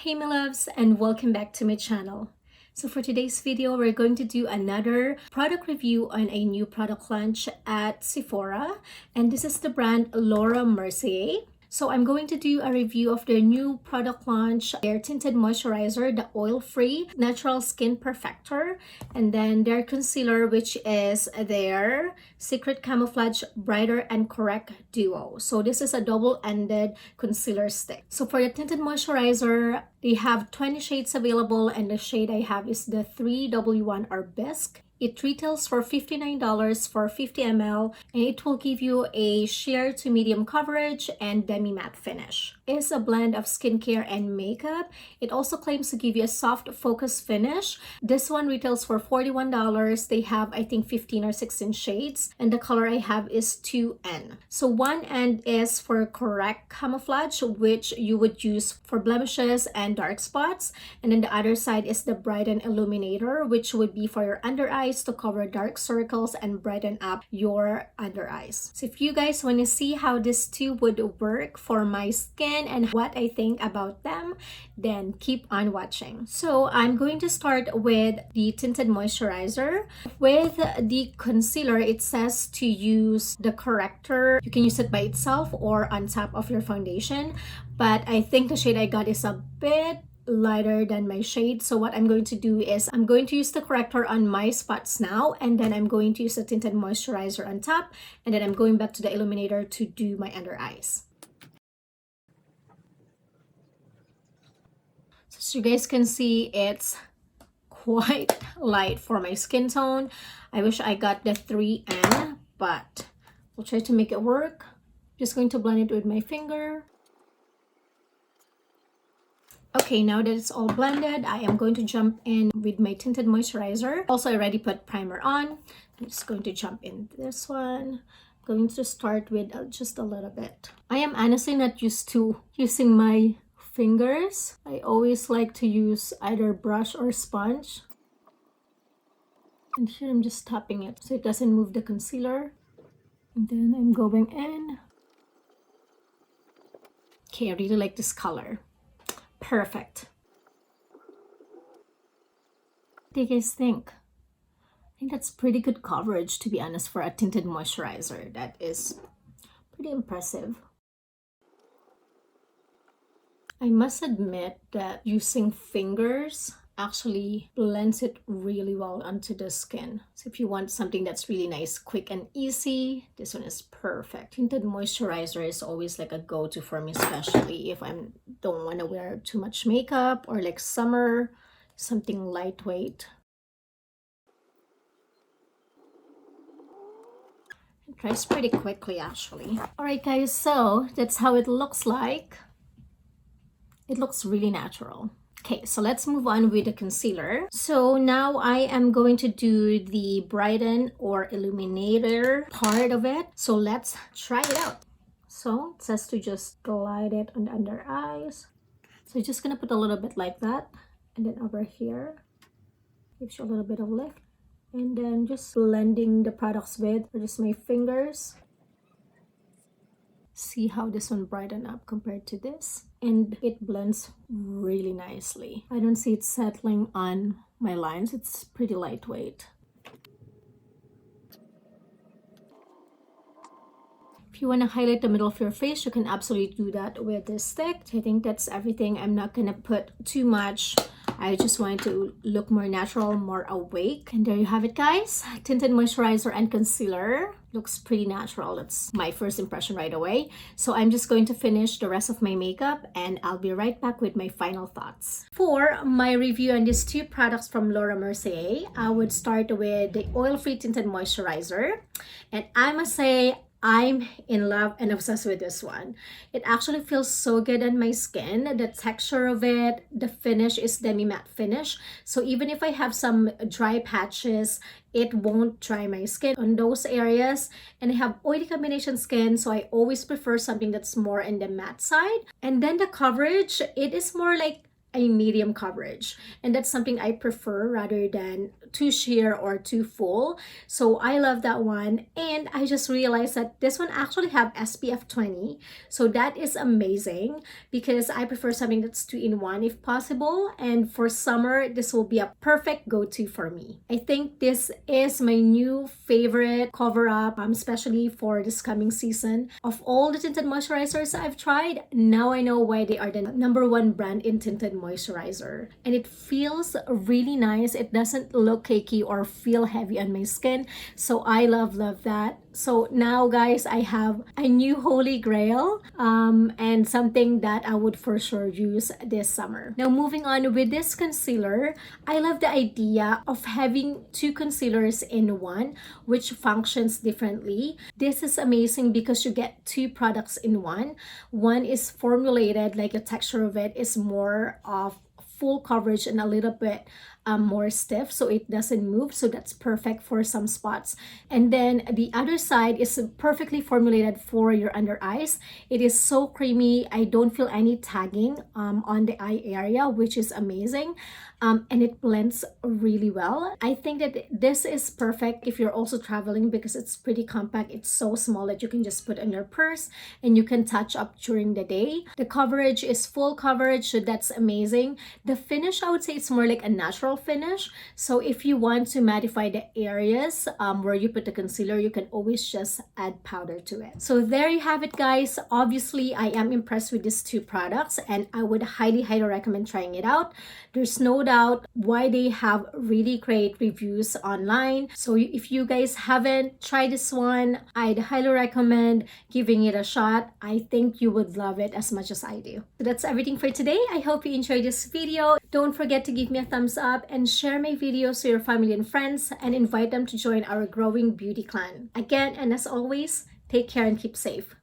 Hey my loves, and welcome back to my channel. So for today's video, we're going to do another product review on a new product launch at Sephora, and this is the brand LAURA MERCIER. So I'm going to do a review of their new product launch, their tinted moisturizer, the oil-free natural skin perfector, and then their concealer, which is their Secret Camouflage Brighter and Correct Duo. So this is a double-ended concealer stick. So for the tinted moisturizer, they have 20 shades available, and the shade I have is the 3W1 Arabesque. It retails for $59 for 50 ml, and it will give you a sheer to medium coverage and demi-matte finish. It's a blend of skincare and makeup. It also claims to give you a soft focus finish. This one retails for $41. They have, I think, 15 or 16 shades, and the color I have is 2N. So one end is for correct camouflage, which you would use for blemishes and dark spots, and then the other side is the Brighten illuminator, which would be for your under eyes to cover dark circles and brighten up your under eyes. So if you guys want to see how these two would work for my skin and what I think about them, then keep on watching. So I'm going to start with the tinted moisturizer. With the concealer, it says to use the corrector. You can use it by itself or on top of your foundation, but I think the shade I got is a bit lighter than my shade. So what I'm going to do is I'm going to use the corrector on my spots now, and then I'm going to use the tinted moisturizer on top, and then I'm going back to the illuminator to do my under eyes. So as you guys can see, it's quite light for my skin tone. I wish I got the 3N, but we'll try to make it work. Just going to blend it with my finger. Okay, now that it's all blended, I am going to jump in with my tinted moisturizer. Also, I already put primer on. I'm just going to jump in this one. I'm going to start with just a little bit. I am honestly not used to using my fingers. I always like to use either brush or sponge. And here I'm just tapping it so it doesn't move the concealer. And then I'm going in. Okay, I really like this color. Perfect. What do you guys think? I think that's pretty good coverage, to be honest, for a tinted moisturizer. That is pretty impressive. I must admit that using fingers actually blends it really well onto the skin. So if you want something that's really nice, quick and easy, this one is perfect. Tinted moisturizer is always like a go-to for me, especially if I don't want to wear too much makeup or like summer, something lightweight. It dries pretty quickly actually. Alright guys, so that's how it looks like. It looks really natural. Okay, so let's move on with the concealer. So now I am going to do the Brighten or Illuminator part of it. So let's try it out. So it says to just glide it on the under eyes. So just gonna put a little bit like that. And then over here, gives you a little bit of lift. And then just blending the products with just my fingers. See how this one brighten up compared to this, and it blends really nicely. I don't see it settling on my lines. It's pretty lightweight. If you want to highlight the middle of your face, you can absolutely do that with this stick. I think that's everything. I'm not gonna put too much. I just wanted to look more natural, more awake. And there you have it, guys. Tinted moisturizer and concealer. Looks pretty natural. That's my first impression right away. So I'm just going to finish the rest of my makeup, and I'll be right back with my final thoughts. For my review on these two products from LAURA MERCIER, I would start with the oil-free tinted moisturizer. And I must say, I'm in love and obsessed with this one. It actually feels so good on my skin. The texture of it, the finish is demi-matte finish. So even if I have some dry patches, it won't dry my skin on those areas. And I have oily combination skin, so I always prefer something that's more in the matte side. And then the coverage, it is more like a medium coverage, and that's something I prefer rather than too sheer or too full. So I love that one. And I just realized that this one actually have SPF 20, so that is amazing because I prefer something that's 2-in-1 if possible, and for summer this will be a perfect go-to for me. I think this is my new favorite cover up, especially for this coming season. Of all the tinted moisturizers I've tried, now I know why they are the #1 brand in tinted moisturizer. And it feels really nice. It doesn't look cakey or feel heavy on my skin. So I love that. So now guys, I have a new holy grail and something that I would for sure use this summer. Now moving on with this concealer, I love the idea of having 2 concealers in one, which functions differently. This is amazing because you get 2 products in one. One is formulated, like the texture of it is more of full coverage and a little bit more stiff, so it doesn't move, so that's perfect for some spots. And then the other side is perfectly formulated for your under eyes. It is so creamy. I don't feel any tagging on the eye area, which is amazing. And it blends really well. I think that this is perfect if you're also traveling because it's pretty compact. It's so small that you can just put in your purse and you can touch up during the day. The coverage is full coverage, so that's amazing. The finish, I would say it's more like a natural finish. So if you want to mattify the areas where you put the concealer, you can always just add powder to it. So there you have it, guys. Obviously, I am impressed with these 2 products and I would highly recommend trying it out. There's no doubt why they have really great reviews online. So if you guys haven't tried this one, I'd highly recommend giving it a shot. I think you would love it as much as I do. So that's everything for today. I hope you enjoyed this video. Don't forget to give me a thumbs up and share my videos to your family and friends and invite them to join our growing beauty clan. Again, and as always, take care and keep safe.